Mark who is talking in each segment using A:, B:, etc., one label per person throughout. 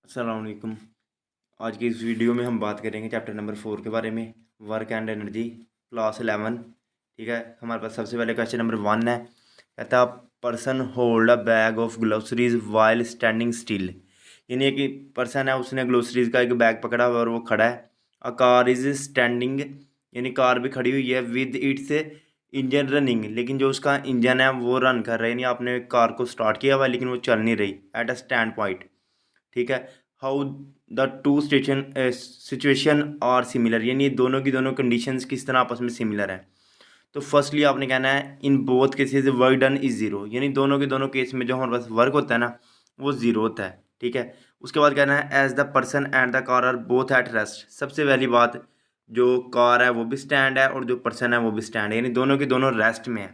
A: अस्सलाम वालेकुम। आज की इस वीडियो में हम बात करेंगे चैप्टर नंबर 4 के बारे में, वर्क एंड एनर्जी, क्लास 11। ठीक है, हमारे पास सबसे पहले क्वेश्चन नंबर 1 है। कहता है person hold a bag of groceries while standing still. यानी एक पर्सन है, उसने ग्लोसरीज का एक बैग पकड़ा हुआ है और वो खड़ा है। अ कार इज स्टैंडिंग, यानी कार भी खड़ी हुई है, विद इट्स इंजन रनिंग, लेकिन जो उसका इंजन है वो रन कर रहा है, यानी आपने कार को स्टार्ट किया हुआ है लेकिन वो चल नहीं रही। At a stand point. ठीक है। How the two station situation are similar, यानी दोनों की दोनों कंडीशंस किस तरह आपस में सिमिलर है। तो फर्स्टली आपने कहना है in both cases work done is zero, यानी दोनों के दोनों केस में जो हमारे पास वर्क होता है ना वो जीरो होता है। ठीक है। उसके बाद कहना है as the person and the car are both at rest. सबसे पहली बात, जो कार है वो भी स्टैंड है और जो पर्सन है वो भी स्टैंड है, यानी दोनों के दोनों रेस्ट में है।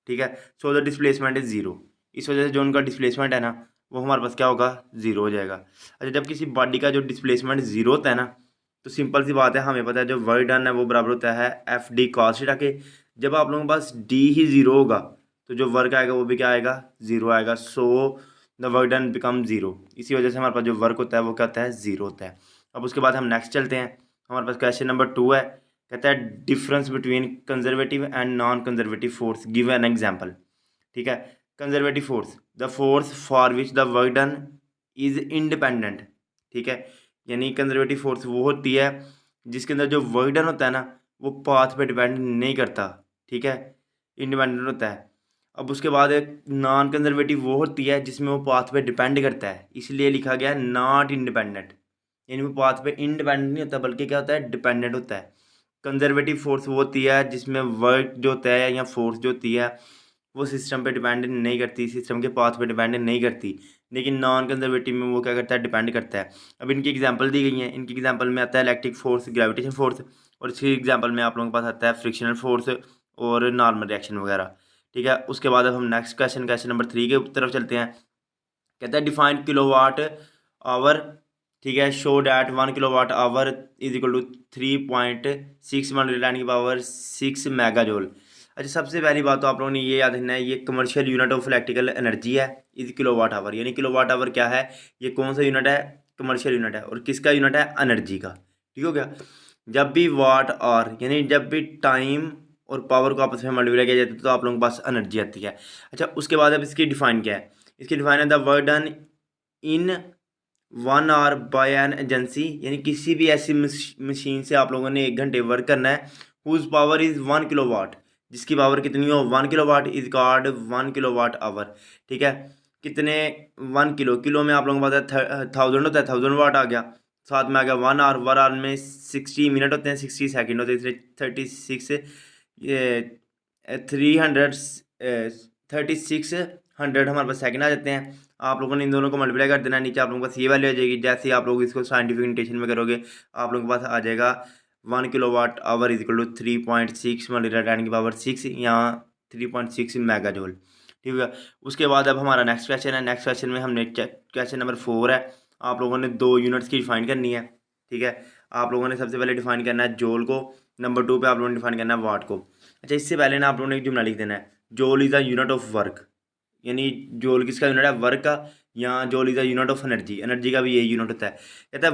A: ठीक है। So the displacement is zero. इस वजह से जो उनका डिस्प्लेसमेंट है ना वो हमारे पास क्या होगा, ज़ीरो हो जाएगा। अच्छा, जब किसी बॉडी का जो डिस्प्लेसमेंट ज़ीरो होता है ना, तो सिंपल सी बात है, हमें पता है जो वर्क डन है वो बराबर होता है एफ डी कॉस थीटा के। जब आप लोगों के पास डी ही ज़ीरो होगा तो जो वर्क आएगा वो भी क्या आएगा, ज़ीरो आएगा। So the work done become zero. इसी वजह से हमारे पास जो वर्क होता है वो क्या होता है, ज़ीरो होता है। अब उसके बाद हम नेक्स्ट चलते हैं। हमारे पास क्वेश्चन नंबर 2 है। कहता है difference between conservative and non conservative force, give an example. ठीक है। Conservative force, the force for which the work done is independent. ठीक है। यानी कंजर्वेटिव फोर्स वो होती है जिसके अंदर जो वर्क डन होता है ना वो पाथ पे डिपेंड नहीं करता। ठीक है, इंडिपेंडेंट होता है। अब उसके बाद नॉन कंजर्वेटिव वो होती है जिसमें वो पाथ पे डिपेंड करता है, इसलिए लिखा गया है नॉट इंडिपेंडेंट। यानी वो पाथ पे इंडिपेंडेंट नहीं होता बल्कि क्या होता है, डिपेंडेंट होता है। कंजर्वेटिव फोर्स वो होती है जिसमें वर्क जो होता है या फोर्स जो होती है वो सिस्टम पे डिपेंड नहीं करती, सिस्टम के पाथ पे डिपेंड नहीं करती, लेकिन नॉन कंजर्वेटिव में वो क्या करता है, डिपेंड करता है। अब इनकी एग्जांपल दी गई हैं। इनकी एग्जांपल में आता है इलेक्ट्रिक फोर्स, ग्रेविटेशन फोर्स, और इसकी एग्जांपल में आप लोगों के पास आता है फ्रिक्शनल फोर्स और नॉर्मल रिएक्शन वगैरह। ठीक है। उसके बाद अब हम नेक्स्ट क्वेश्चन नंबर 3 की तरफ चलते हैं। कहता है डिफाइंड किलोवाट आवर। ठीक है, show that 1 kilowatt hour is equal to 3.6 × 10⁻6 megajoule. अच्छा, सबसे पहली बात तो आप लोगों ने ये याद रखना है, ये commercial unit of electrical energy है। इज किलोवाट आवर, यानी किलोवाट आवर क्या है, ये कौन सा यूनिट है, कमर्शियल यूनिट है। और किसका यूनिट है, एनर्जी का। ठीक हो गया। जब भी वाट आर यानी जब भी टाइम और पावर को आपस में मल्टीप्लाई किया जाता है तो आप लोगों के पास एनर्जी आती है। अच्छा, उसके बाद अब इसकी डिफाइन क्या है, इसकी डिफाइन है the work done in 1 hour by an agency, यानी किसी भी ऐसी मशीन से आप लोगों ने 1 घंटे वर्क करना है। हुज पावर इज़ 1 किलोवाट, जिसकी पावर कितनी हो, 1 kilowatt, is called 1 kilowatt hour. ठीक है। कितने, 1 किलो, किलो में आप लोगों के पास 1000 होता है, 1000 वाट आ गया। साथ में आ गया 1 आवर, 1 आवर में 60 मिनट होते हैं, 60 सेकेंड होते हैं, 36 ये 300 3600 हमारे पास सेकंड आ जाते हैं। आप लोगों ने इन दोनों को मल्टीप्लाई कर देना, नीचे आप लोगों के पास ये वैल्यू आ जाएगी। जैसे ही आप लोग इसको साइंटिफिक नोटेशन में करोगे आप लोगों के पास आ जाएगा 1 kilowatt hour is equal to 3.6 × 10⁻6 या 3.6 मेगाजोल। ठीक है। उसके बाद अब हमारा नेक्स्ट क्वेश्चन है। नेक्स्ट क्वेश्चन में हमने क्वेश्चन नंबर 4 है। आप लोगों ने 2 यूनिट्स की डिफाइन करनी है। ठीक है। आप लोगों ने सबसे पहले डिफाइन करना है जोल को, नंबर 2 पे आप लोगों ने डिफाइन करना है वाट को। अच्छा, इससे पहले ना आप लोगों ने एक जुमला लिख देना है, जोल is the unit of work. यानी जोल किसका यूनिट है, वर्क का। या जोल is the unit of energy, energy का भी यही यूनिट होता है। कहता है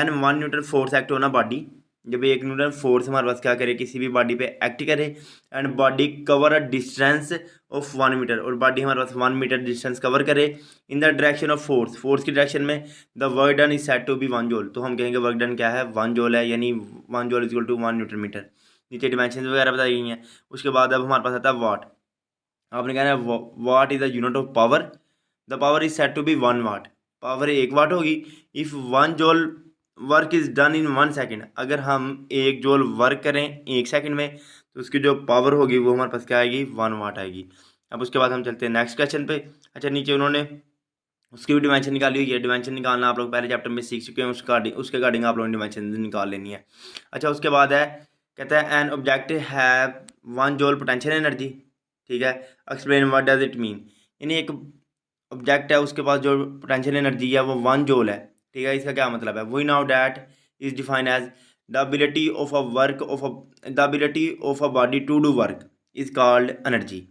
A: one Newton force act on a body, जब 1 न्यूटन फोर्स हमारे पास क्या करे, किसी भी बॉडी पे एक्ट करे, and body cover a distance of 1 metre, और बॉडी हमारे पास 1 मीटर डिस्टेंस कवर करे in the direction of force, force की डायरेक्शन में, the work done is said to be 1 joule. तो हम कहेंगे वर्क डन क्या है, 1 जूल है, यानी 1 joule is equal to 1 newton metre. नीचे डिमेंशन वगैरह बताई गई हैं। उसके बाद अब हमारे पास आता है वाट। आपने कहना है watt is the unit of power, the power is set to be 1 watt, power 1 watt होगी। If 1 joule work is done in 1 second, अगर हम 1 जूल वर्क करें 1 सेकेंड में तो उसकी जो पावर होगी वो हमारे पास क्या आएगी, 1 वाट आएगी। अब उसके बाद हम चलते हैं नेक्स्ट क्वेश्चन पे। अच्छा, नीचे उन्होंने उसकी भी डिमेंशन निकाली हुई है। डिमेंशन निकालना आप लोग पहले चैप्टर में सीख चुके हैं, उसके अकॉर्डिंग आप लोगों ने डिमेंशन निकाल लेनी है। अच्छा, उसके बाद है, कहता है an object have 1 joule potential energy. ठीक है। Explain what does it mean, यानी एक ऑब्जेक्ट है उसके पास जो पोटेंशियल एनर्जी है वो 1 जूल है। ठीक है, इसका क्या मतलब है, we now that is defined as the ability of a work of the ability of a body to do work is called energy.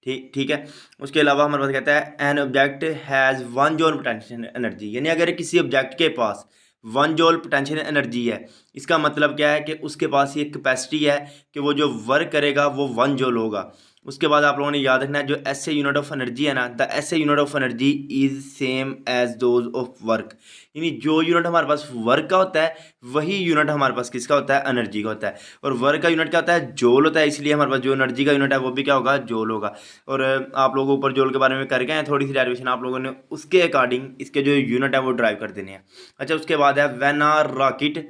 A: ठीक है। उसके अलावा हमारे पास कहता है an object has 1 joule potential energy, यानी अगर किसी ऑब्जेक्ट के पास 1 जूल पोटेंशियल एनर्जी है, इसका मतलब क्या है कि उसके पास ये कैपेसिटी है कि वो जो वर्क करेगा वो 1 जूल होगा। उसके बाद आप लोगों ने याद रखना है जो एसए यूनिट ऑफ एनर्जी है ना, the SI unit of energy is same as those of work, यानी जो यूनिट हमारे पास वर्क का होता है वही यूनिट हमारे पास किसका होता है, एनर्जी का होता है। और वर्क का यूनिट क्या होता है, जूल होता है, इसलिए हमारे पास जो एनर्जी का यूनिट है वो भी क्या होगा, जूल होगा। और आप लोग ऊपर जूल के बारे में कर गए हैं थोड़ी सी डेरिवेशन, आप लोगों ने उसके अकॉर्डिंग इसके जो यूनिट है वो ड्राइव कर देने हैं। अच्छा, उसके बाद है व्हेन अ रॉकेट,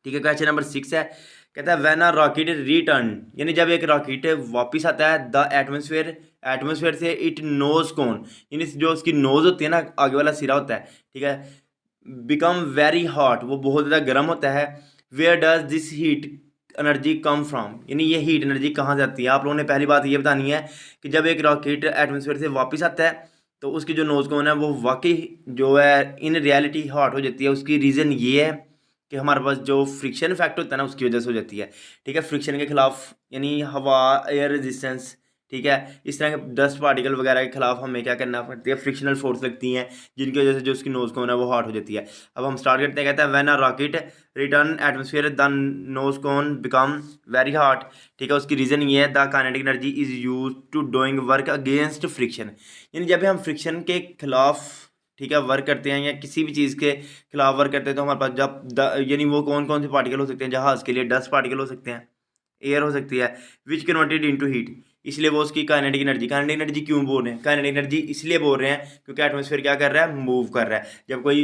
A: ठीक है, क्वेश्चन नंबर 6 है, कहता है व्हेन अ रॉकेट रिटर्न, यानी जब एक रॉकेट वापस आता है द एटमोसफेयर, एटमोसफेयर से इट नोज कौन, यानी जो उसकी नोज होती है ना, आगे वाला सिरा होता है, ठीक है, बिकम वेरी हॉट, वो बहुत ज़्यादा गर्म होता है। Where does this heat energy come from, यानी ये हीट एनर्जी कहाँ से आती है। आप लोगों ने पहली बात ये बतानी है कि जब एक रॉकेट एटमोसफेयर से वापस आता है तो उसकी जो नोज कोन है वो वाकई जो है इन रियलिटी हॉट हो जाती है। उसकी रीज़न ये है कि हमारे पास जो फ्रिक्शन इफेक्ट होता है ना उसकी वजह से हो जाती है, ठीक है, फ्रिक्शन के खिलाफ, यानी हवा, एयर रेजिस्टेंस, ठीक है, इस तरह के डस्ट पार्टिकल वगैरह के खिलाफ हमें क्या करना पड़ती है, फ्रिक्शनल फोर्स लगती हैं, जिनकी वजह से जो उसकी नोज कोन है वो हॉट हो जाती है। अब हम स्टार्ट करते हैं, कहते हैं when a rocket return atmosphere the nose cone become very hot, ठीक है, उसकी रीज़न ये है the kinetic energy is use to doing work against friction, यानी जब हम फ्रिक्शन के खिलाफ, ठीक है, वर्क करते हैं या किसी भी चीज़ के खिलाफ वर्क करते हैं तो हमारे पास जब यानी वो कौन कौन से पार्टिकल हो सकते हैं, जहाज़ के लिए डस्ट पार्टिकल हो सकते हैं, एयर हो सकती है, विच कन्वर्टेड इनटू हीट, इसलिए वो उसकी काइनेटिक एनर्जी, काइनेटिक एनर्जी क्यों बोल रहे हैं, काइनेटिक एनर्जी इसलिए बोल रहे हैं क्योंकि एटमॉस्फेयर क्या कर रहा है, मूव कर रहा है। जब कोई,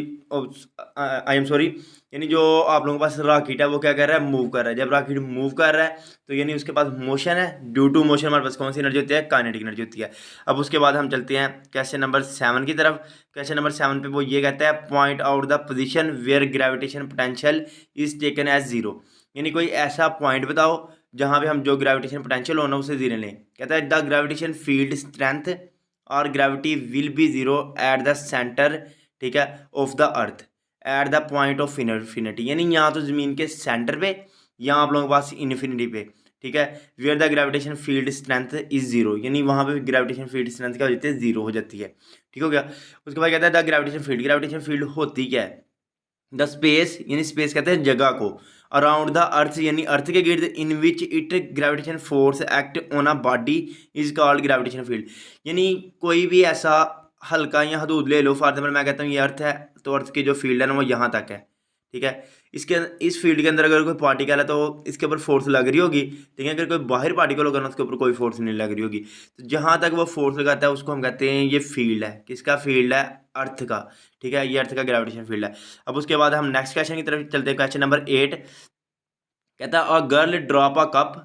A: आई एम सॉरी, यानी जो आप लोगों के पास रॉकेट है वो क्या कर रहा है, मूव कर रहा है। जब रॉकेट मूव कर रहा है तो यानी उसके पास मोशन है, ड्यू टू मोशन हमारे पास कौन सी एनर्जी होती है, काइनेटिक एनर्जी होती है। अब उसके बाद हम चलते हैं क्वेश्चन नंबर 7 की तरफ। क्वेश्चन नंबर 7 पे वो ये कहता है point out the position where gravitation potential is taken as zero, यानी कोई ऐसा पॉइंट बताओ जहाँ पे हम जो ग्रेविटेशन पोटेंशियल होना उसे जीरो लें। कहता है द ग्रेविटेशन फील्ड स्ट्रेंथ और gravity will be zero at the centre, ठीक है, of the earth at the point of infinity, यानी यहाँ तो ज़मीन के सेंटर पे, यहाँ आप लोगों के पास इन्फिनिटी पे, ठीक है, where the gravitation field strength is zero, यानी वहाँ पे ग्रेविटेशन फील्ड स्ट्रेंथ क्या हो जाती है, जीरो हो जाती है। ठीक हो गया। उसके बाद कहता है द ग्रेविटेशन फील्ड होती क्या है, द स्पेस, यानी स्पेस कहते हैं जगह को, अराउंड द अर्थ, यानी अर्थ के गिर्द, in which it gravitation force act on a body is called gravitation field, यानी कोई भी ऐसा हल्का या हदूद ले लो, फॉर एग्जाम्पल मैं कहता हूँ ये अर्थ है तो अर्थ की जो फील्ड है ना वो यहाँ तक है, ठीक है, इसके इस फील्ड के अंदर अगर कोई पार्टिकल है तो इसके ऊपर फोर्स लग रही होगी, ठीक है, अगर कोई बाहर पार्टिकल होगा ना उसके ऊपर कोई फोर्स नहीं लग रही होगी। तो जहाँ तक वो फोर्स लगाता है उसको हम कहते हैं ये फील्ड है, किसका फील्ड है, अर्थ का, ठीक है, ये अर्थ का ग्रेविटेशन फील्ड है। अब उसके बाद हम नेक्स्ट क्वेश्चन की तरफ चलते हैं, क्वेश्चन नंबर 8, कहता है a girl drop a cup,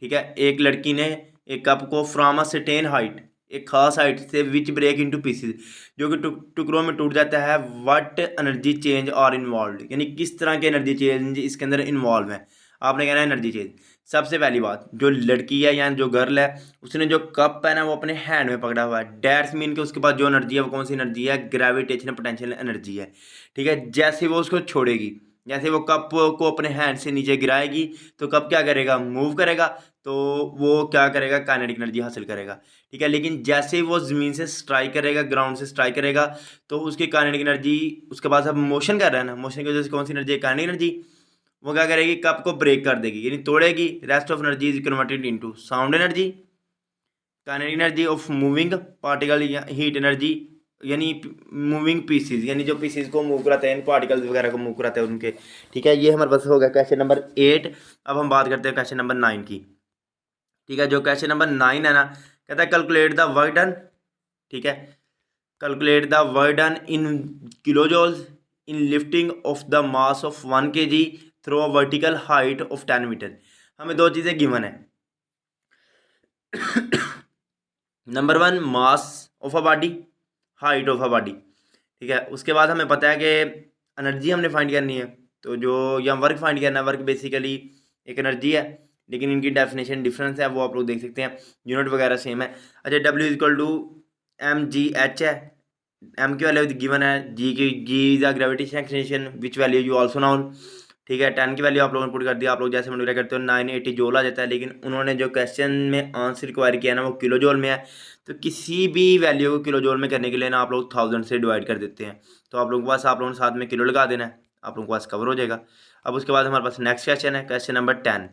A: ठीक है, एक लड़की ने एक कप को फ्रॉम अ सर्टेन हाइट, एक खास हाइट से, विच ब्रेक इनटू पीसेस, जो कि टुकड़ों में टूट जाता है, what energy change are involve, यानी किस तरह के एनर्जी चेंज इसके अंदर इन्वॉल्व है। आपने कहना है एनर्जी चेंज। सबसे पहली बात, जो लड़की है या जो गर्ल है उसने जो कप है ना वो अपने हैंड में पकड़ा हुआ है, डैट्स मीन के उसके पास जो एनर्जी है वो कौन सी एनर्जी है, ग्रेविटेशनल पोटेंशियल एनर्जी है, ठीक है। जैसे वो उसको छोड़ेगी, जैसे वो कप को अपने हैंड से नीचे गिराएगी तो कप क्या करेगा, मूव करेगा, तो वो क्या करेगा, काइनेटिक एनर्जी हासिल करेगा, ठीक है। लेकिन जैसे ही वो ज़मीन से स्ट्राइक करेगा, ग्राउंड से स्ट्राइक करेगा, तो उसकी काइनेटिक एनर्जी, उसके पास अब मोशन कर रहा है ना, मोशन की वजह से कौन सी एनर्जी है, काइनेटिक एनर्जी, वो क्या करेगी, कप को ब्रेक कर देगी, यानी तोड़ेगी। Rest of energy is converted into sound energy, kinetic energy of moving particle, या हीट एनर्जी, यानी मूविंग पीसीज, यानी जो पीसीज को मूव कराते हैं, इन पार्टिकल्स वगैरह को मूव कराते हैं उनके, ठीक है। ये हमारे पास हो गया क्वेश्चन नंबर 8। अब हम बात करते हैं क्वेश्चन नंबर 9 की, ठीक है। जो क्वेश्चन नंबर 9 है ना, कहता है कैलकुलेट द वर्क डन, ठीक है, calculate the work done in kilojoules in lifting of the mass of 1 kg through a vertical height of 10 metre. हमें दो चीज़ें गिवन है, number 1 mass of a body, height of a body, ठीक है। उसके बाद हमें पता है कि एनर्जी हमने फाइंड करनी है, तो जो या वर्क फाइंड करना है, वर्क बेसिकली एक एनर्जी है, लेकिन इनकी डेफिनेशन डिफरेंस है, वो आप लोग देख सकते हैं, यूनिट वगैरह सेम है। अच्छा, W इक्वल टू mgh है, M की वैल्यू गिवन है, जी की, G is the gravitation extension which value you also known, ठीक है। 10 की वैल्यू आप लोगों ने पुट कर दिया, आप लोग जैसे मल्टीप्लाई करते हो 980 जूल आ जाता है, लेकिन उन्होंने जो क्वेश्चन में आंसर रिक्वायर किया ना वो किलो जूल में है, तो किसी भी वैल्यू को किलो जूल में करने के लिए ना आप लोग 1000 से डिवाइड कर देते हैं। तो आप लोगों के पास, आप लोगों ने साथ में किलो लगा देना है, आप लोगों के पास कवर हो जाएगा। अब उसके बाद हमारे पास नेक्स्ट क्वेश्चन है, क्वेश्चन नंबर 10।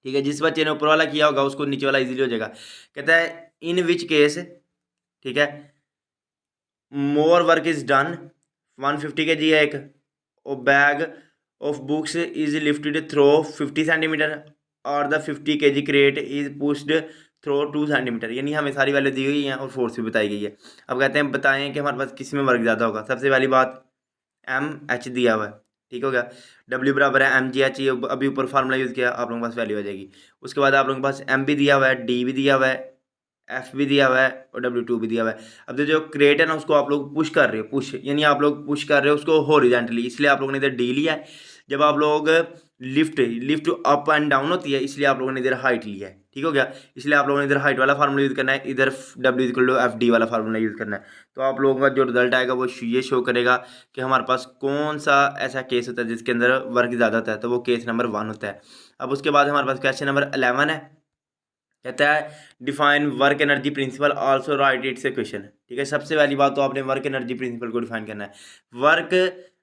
A: ठीक है, जिस बच्चे ने ऊपर वाला किया होगा उसको नीचे वाला इजीली हो जाएगा। कहता है इन विच केस, ठीक है, more work is done, 150 kg है एक, और bag of books is lifted through 50 centimetre, और the 50 kg crate is pushed through 2 centimetre. यानी हमें सारी वैल्यू दी हुई हैं और फोर्स भी बताई गई है। अब कहते हैं बताएं कि हमारे पास किस में वर्क ज़्यादा होगा। सबसे पहली बात, एम एच दिया हुआ है, ठीक हो गया। डब्ल्यू बराबर है एम जी एच, अभी ऊपर फार्मूला यूज़ किया, आप लोगों के पास वैल्यू आ जाएगी। उसके बाद आप लोगों के पास एम भी दिया हुआ है, डी भी दिया हुआ है, एफ भी दिया हुआ है, और W2 भी दिया हुआ है। अब जो क्रेट है ना उसको आप लोग पुश कर रहे हो, पुश यानी आप लोग पुश कर रहे हो उसको हॉरिजॉन्टली, इसलिए आप लोगों ने इधर डी लिया है। जब आप लोग lift lift up and down होती है, इसलिए आप लोगों ने इधर हाइट लिया है, ठीक हो गया। इसलिए आप लोगों ने इधर हाइट वाला फार्मूला यूज़ करना है, इधर W=FD वाला फार्मूला यूज़ करना है। तो आप लोगों का जो रिजल्ट आएगा वो ये शो करेगा कि हमारे पास कौन सा ऐसा केस होता है जिसके अंदर वर्क ज़्यादा होता है, तो वो केस नंबर 1 होता है। अब उसके बाद हमारे पास क्वेश्चन नंबर 11 है, कहता है define work energy principle, also write its equation. ठीक है, सबसे पहली बात तो आपने वर्क एनर्जी प्रिंसिपल को डिफाइन करना है। Work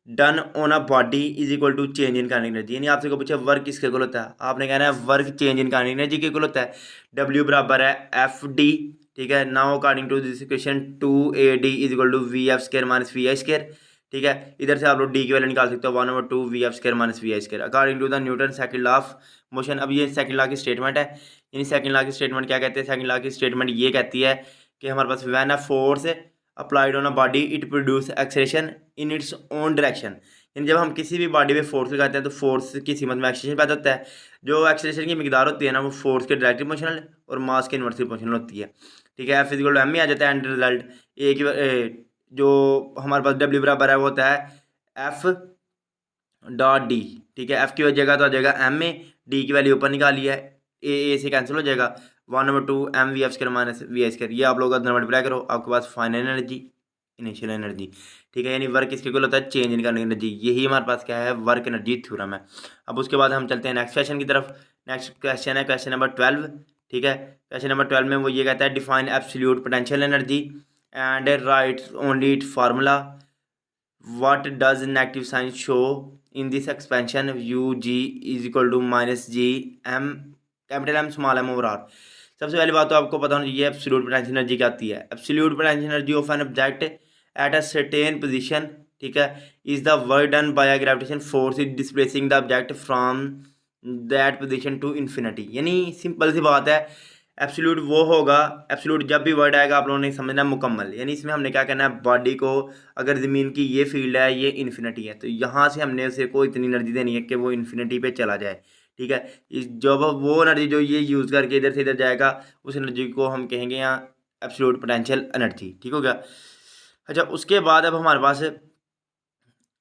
A: done on a body is equal to change in kinetic energy. यानी आपसे को पूछे वर्क किसके इक्वल होता है, आपने कहना है work change in kinetic energy के इक्वल होता है। डब्ल्यू बराबर है एफ डी, ठीक है। Now according to this equation 2AD is equal to VF² minus VI², ठीक है। इधर से आप लोग डी की वैल्यू निकाल सकते हो 1/2 VF² minus VI² according to the Newton second law of motion. अब ये सेकंड लॉ की स्टेटमेंट है। यानी सेकंड लॉ की स्टेटमेंट क्या कहते हैं, सेकंड लॉ की स्टेटमेंट ये कहती है कि हमारे पास when a force applied on a body it produce acceleration in its own direction. यानी जब हम किसी भी बॉडी पे फोर्स लगाते हैं तो फोर्स की सीमत में एक्सेलेरेशन पैदा होता है। जो एक्सेलेरेशन की मिकदार होती है ना वो फोर्स के डायरेक्टली प्रोपोर्शनल और मास के इन्वर्सली प्रोपोर्शनल होती है, ठीक है। F = m ही आ जाता है एंड रिजल्ट ए की जो हमारे पास W बराबर है वो होता है F.D, ठीक है। F की जगह तो आ जाएगा M में, D की वैल्यू ऊपर निकाली है, ए से कैंसिल हो जाएगा, 1/2 MVF² माइनस VI²। ये आप लोग अंदर मल्टीप्लाई करो, आपके पास फाइनल एनर्जी, इनिशियल एनर्जी, ठीक है। यानी वर्क किसके इक्वल होता है, चेंज इन काइनेटिक एनर्जी। यही हमारे पास क्या है, वर्क एनर्जी थ्योरम है। अब उसके बाद हम चलते हैं नेक्स्ट क्वेश्चन की तरफ। नेक्स्ट क्वेश्चन है क्वेश्चन नंबर 12, ठीक है। क्वेश्चन नंबर 12 में वो ये कहता है define absolute potential energy and right only it formula. what does negative sign show in this expansion UG is equal to minus G M capital M small m over r। सबसे पहली बात तो आपको पता होना चाहिए एब्सोल्यूट पोटेंशियल एनर्जी क्या आती है। Absolute potential energy of an object at a certain position, ठीक है, is the work done by a gravitation force is displacing the object from that position to infinity. यानी सिंपल सी बात है, absolute वो होगा, एब्सोल्यूट जब भी वर्ड आएगा आप लोगों ने समझना मुकम्मल। यानी इसमें हमने क्या करना है, बॉडी को अगर ज़मीन की ये फील्ड है, ये इन्फिनिटी है, तो यहाँ से हमने उसे को इतनी एनर्जी देनी है कि वो इन्फिनिटी पे चला जाए, ठीक है। इस जब वो एनर्जी जो ये यूज़ करके इधर से इधर जाएगा उस एनर्जी को हम कहेंगे यहाँ एब्सोल्यूट पोटेंशियल एनर्जी, ठीक हो गया। अच्छा, उसके बाद अब हमारे पास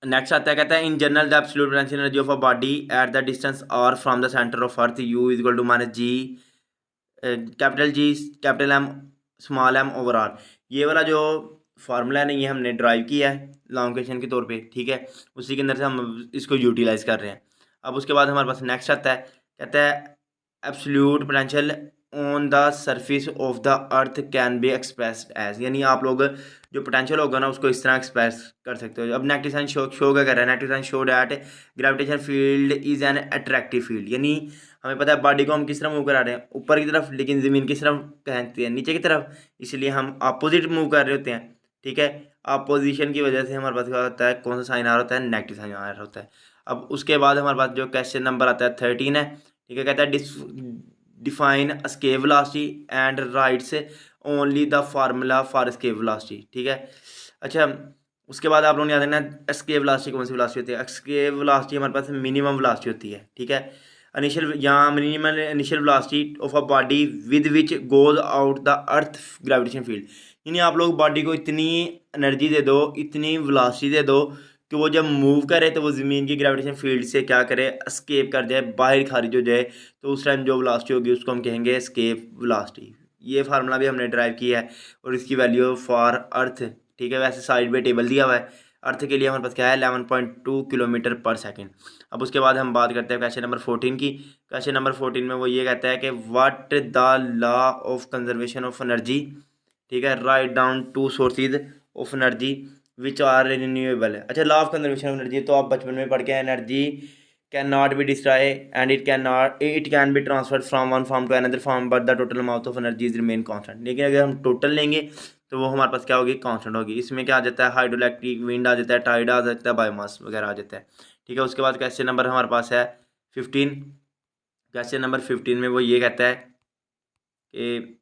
A: नेक्स्ट आता है, कहता है in general the absolute potential energy of a body at the distance r from the centre of Earth U is equal to minus G capital G capital M small m over r। ये वाला जो formula है ना ये हमने drive किया है long question के तौर पे, ठीक है। उसी के अंदर से हम इसको यूटिलाइज कर रहे हैं। अब उसके बाद हमारे पास नेक्स्ट आता है, कहता है absolute potential on the surface of the Earth can be expressed as. यानी आप लोग जो पोटेंशियल होगा ना उसको इस तरह एक्सप्रेस कर सकते हो। अब नेगेटिव साइन शो क्या कर रहा है, negative sign show that gravitation field is an attractive field. यानी हमें पता है बॉडी को हम किस तरह मूव करा रहे हैं, ऊपर की तरफ, लेकिन ज़मीन किस तरफ कहती है, नीचे की तरफ, इसलिए हम अपोजिट मूव कर रहे होते हैं, ठीक है। अपोजिशन की वजह से हमारे पास क्या होता है, कौन सा साइन आ रहा होता है, नेगेटिव साइन आ रहा होता है। अब उसके बाद हमारे पास जो क्वेश्चन नंबर आता है 13 है, ठीक है। कहता है define escape velocity and rights only the formula for escape velocity, ठीक है। अच्छा, उसके बाद आप लोगों ने याद रखना एस्केप वेलोसिटी कौन सी वेलोसिटी होती है। एस्केप वेलोसिटी हमारे पास मिनिमम वेलोसिटी होती है, ठीक है। इनिशियल यहाँ minimal initial velocity of a body with which goes out the earth gravitation field. यानी आप लोग बॉडी को इतनी एनर्जी दे दो, इतनी वेलोसिटी दे दो कि वो जब मूव करे तो वो ज़मीन की ग्रेविटेशन फील्ड से क्या करे, एस्केप कर जाए, बाहर खारिज हो जाए। तो उस टाइम जो वेलोसिटी होगी उसको हम कहेंगे एस्केप वेलोसिटी। ये फार्मूला भी हमने ड्राइव किया है और इसकी वैल्यू फॉर अर्थ, ठीक है। वैसे साइड में टेबल दिया हुआ है, अर्थ के लिए हमारे पास क्या है 11.2 किलोमीटर पर सेकेंड। अब उसके बाद हम बात करते हैं क्वेश्चन नंबर 14 की। क्वेश्चन नंबर 14 में वो ये कहता है कि what the law of conservation of energy, ठीक है, right down to sources of energy which are renewable. अच्छा, law of conservation of energy तो आप बचपन में पढ़ के energy can not be destroy and it can be transferred from one form to another form but the total amount of energy is remain constant. लेकिन अगर हम टोटल लेंगे तो वो हमारे पास क्या होगी, कांस्टेंट होगी। इसमें क्या आ जाता है, हाइड्रोइलेक्ट्रिक, विंड आ जाता है, टाइड आ जाता है, बायोमास वगैरह आ जाता है, ठीक है। उसके बाद क्वेश्चन नंबर हमारे पास है 15। क्वेश्चन नंबर 15 में वो ये कहता है कि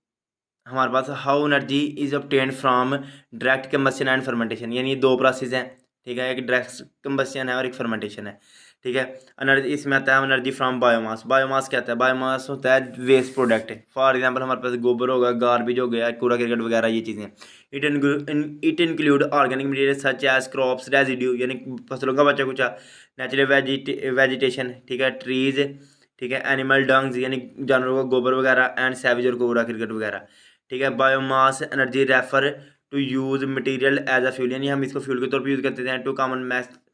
A: हमारे पास how energy is obtained from direct combustion and fermentation, यानी ये दो प्रोसेस हैं, ठीक है। एक डायरेक्ट कंबस्शन है और एक फर्मेंटेशन है, ठीक है। एनर्जी इसमें आता है एनर्जी फ्रॉम बायोमास। बायोमास क्या होता है, बायोमास होता है वेस्ट प्रोडक्ट। फॉर एग्जांपल हमारे पास गोबर होगा, गार्बेज हो गया, कूड़ा करकट वगैरह, ये चीज़ें। It include organic material such as crops residue, यानी फसलों का बचा कुचा, नेचुरल वेजिटेशन, ठीक है, ट्रीज, ठीक है, एनिमल डंग्स यानी जानवरों का गोबर वगैरह, एंड सैवेज और कूड़ा करकट वगैरह, ठीक है। Biomass energy refer to use material as a fuel, यानी हम इसको फ्यूल के तौर पर यूज़ करते हैं। Two common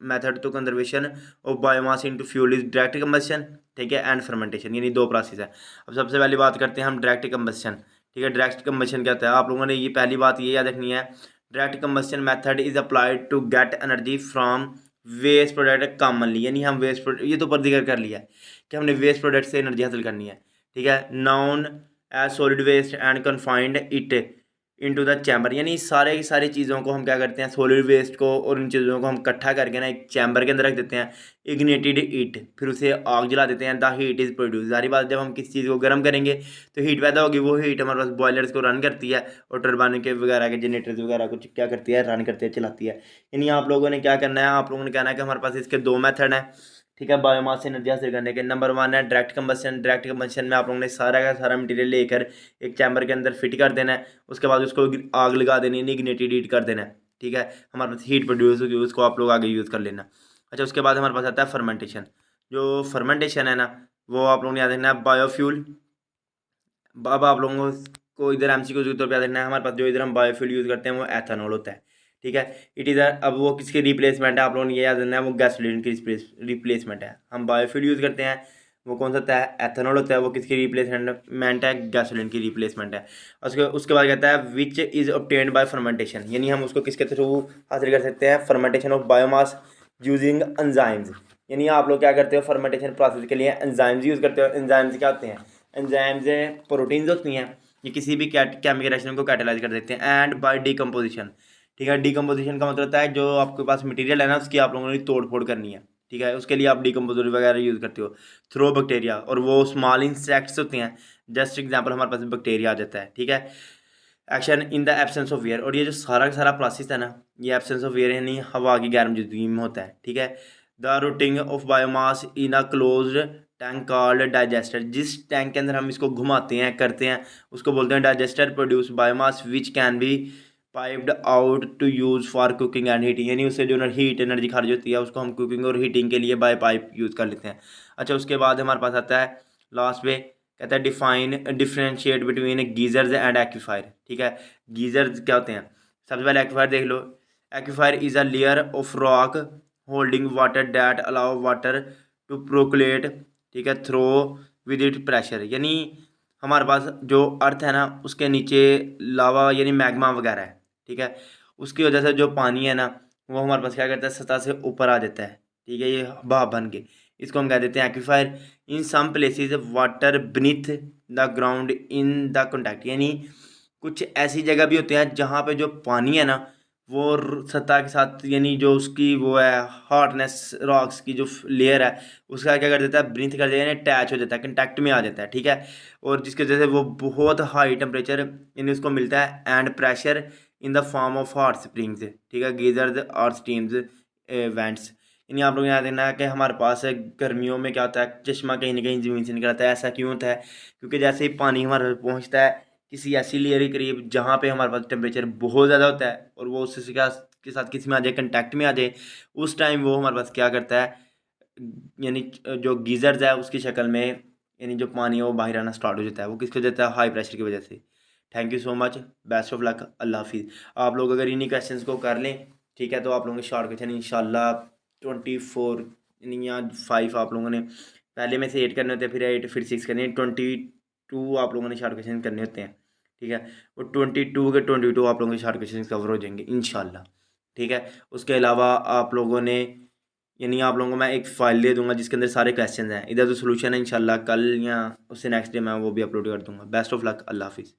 A: method to conservation of biomass into fuel is direct combustion, ठीक है, एंड फर्मेंटेशन, यानी दो प्रोसेस है। अब सबसे पहली बात करते हैं हम डायरेक्ट कंबस्शन, ठीक है। डायरेक्ट कंबस्शन क्या होता है, आप लोगों ने ये पहली बात ये याद रखनी है, direct combustion method is applied to get energy from waste product commonly, यानी हम वेस्ट प्रोडक्ट, ये तो ऊपर जिक्र कर लिया है कि हमने वेस्ट प्रोडक्ट से एनर्जी हासिल करनी है, ठीक है। Known as solid waste and confined it into the chamber, यानी सारे की सारी चीज़ों को हम क्या करते हैं, सॉलिड वेस्ट को और इन चीज़ों को हम इकट्ठा करके ना एक चैम्बर के अंदर रख देते हैं, इग्नेटेड ईट, फिर उसे आग जला देते हैं। द हीट इज़ प्रोड्यूस, सारी बात जब हम किसी चीज़ को गर्म करेंगे तो हीट पैदा होगी, वो हीट हमारे पास बॉयलर्स को रन करती है और टरबाइन के वगैरह के जनरेटर्स वगैरह कुछ क्या करती है, रन करती है, चलाती है। यानी आप लोगों ने क्या करना है, आप लोगों ने कहना है कि हमारे पास इसके दो मेथड हैं, ठीक है, बायोमास से एनर्जी हासिल करने के। नंबर 1 है डायरेक्ट कंबस्शन। डायरेक्ट कंबस्शन में आप लोगों ने सारा का सारा मटेरियल लेकर एक चैम्बर के अंदर फिट कर देना है, उसके बाद उसको आग लगा देनी है, इग्निटेड हीट कर देना है, ठीक है। हमारे पास हीट प्रोड्यूस होगी, उसको आप लोग आगे यूज़ कर लेना। अच्छा, उसके बाद हमारे पास आता है फर्मेंटेशन। जो फर्मेंटेशन है ना, वो आप लोगों ने याद रखना है बायोफ्यूल। अब आप लोगों को इधर एमसीक्यू के तौर पे याद रखना है, हमारे पास जो इधर हम बायोफ्यूल यूज़ करते हैं वो एथेनॉल होता है, ठीक है। इट इज़ अब वो किसकी रिप्लेसमेंट है, आप लोगों ने ये याद रखना है, वो गैसोलीन की रिप्लेसमेंट है। हम बायोफ्यूल यूज़ करते हैं, वो कौन सा होता है, एथेनॉल होता है, वो किसकी रिप्लेसमेंट है, गैसोलीन की रिप्लेसमेंट है। उसके उसके बाद कहता है which is obtained by fermentation, यानी हम उसको किसके थ्रू हासिल कर सकते हैं, fermentation of biomass using enzymes. यानी आप लोग क्या करते हो, फर्मेंटेशन प्रोसेस के लिए एंजाइम्स यूज़ करते हो। एंजाइम्स क्या होते हैं, एंजाइम्स प्रोटीन्स होती हैं, ये किसी भी केमिकल रिएक्शन को कैटेलाइज कर देते हैं। एंड बाय डिकम्पोजिशन, ठीक है। डिकम्पोजिशन का मतलब होता है जो आपके पास मटेरियल है ना, उसकी आप लोगों ने तोड़ फोड़ करनी है, ठीक है, उसके लिए आप डिकम्पोजर वगैरह यूज़ करते हो। थ्रो बैक्टीरिया, और वो स्मॉल इंसेक्ट्स होते हैं, जस्ट एग्जांपल हमारे पास बैक्टीरिया आ जाता है, ठीक है। Action in the absence of air, और ये जो सारा का सारा प्रोसेस है ना, ये एब्सेंस एयर यानी हवा की गैर मौजूदगी में होता है, ठीक है। The routing of biomass in a closed tank called digester, जिस टैंक के अंदर हम इसको घुमाते हैं करते हैं उसको बोलते हैं digester. Produce biomass which can be piped out to use for cooking and heating, यानी उससे जो हीट एनर्जी खारिज होती है उसको हम कुकिंग और हीटिंग के लिए बाय पाइप यूज़ कर लेते हैं। अच्छा, उसके बाद हमारे पास आता है लास्ट पे, कहता है define differentiate between geysers and aquifer, ठीक है। गीजर्स क्या होते हैं, सबसे पहले एक्वीफायर देख लो। Aquifer is a layer of rock holding water that allow water to percolate, ठीक है, थ्रो विद इट प्रेशर, यानी हमारे पास जो अर्थ है ना उसके नीचे लावा यानी मैग्मा वगैरह है, ठीक है, उसकी वजह से जो पानी है ना वो हमारे पास क्या करता है, सतह से ऊपर आ जाता है, ठीक है, ये भाप बन के, इसको हम कह देते हैं aquifer. In some places water beneath the ground in the contact, यानी कुछ ऐसी जगह भी होती हैं जहाँ पे जो पानी है ना वो सतह के साथ, यानी जो उसकी वो है हार्डनेस रॉक्स की जो लेयर है उसका क्या कर देता है, ब्रीथ कर देता है, यानी अटैच हो जाता है, कंटैक्ट में आ जाता है, ठीक है। और जिसकी वजह से वो बहुत हाई टेम्परेचर यानी उसको मिलता है and pressure in the form of hot springs, ठीक है, गीजर्स और स्टीम्स वेंट्स। यानी आप लोग यहाँ देखना है कि हमारे पास गर्मियों में क्या होता है, चश्मा कहीं ना कहीं ज़मीन से निकल आता है। ऐसा क्यों होता है, क्योंकि जैसे ही पानी हमारे पास पहुँचता है किसी ऐसी लेयर के करीब जहाँ पे हमारे पास टेम्परेचर बहुत ज़्यादा होता है और वो उससे के साथ किसी में आ जाए, कंटैक्ट में आ जाए, उस टाइम वो हमारे पास क्या करता है, यानी जो गीज़र्स है उसकी शक्ल में, यानी जो पानी है वो बाहर आना स्टार्ट हो जाता है। वो किसकी वजह से, हाई प्रेशर की वजह से। Thank you so much, best of luck, अल्लाह हाफिज़। आप लोग अगर इन्हीं क्वेश्चंस को कर लें ठीक है। तो आप लोगों के शॉर्ट क्वेश्चन इंशाल्लाह 24 यानी या 5 आप लोगों ने पहले में से 8 करने होते हैं, फिर 8 फिर 6 करने, 22 आप लोगों ने शॉर्ट क्वेश्चन करने होते हैं। ठीक है, वो 22 के 22 आप लोगों के शॉर्ट क्वेश्चन कवर हो जाएंगे इंशाल्लाह। ठीक है, उसके अलावा आप लोगों ने यानी आप लोगों को मैं एक फ़ाइल दे दूंगा जिसके अंदर सारे क्वेश्चन हैं, इधर तो सोल्यूशन है। इंशाल्लाह कल या उससे नेक्स्ट डे मैं वो भी अपलोड कर दूंगा। बेस्ट ऑफ लक, अल्लाह हाफिज़।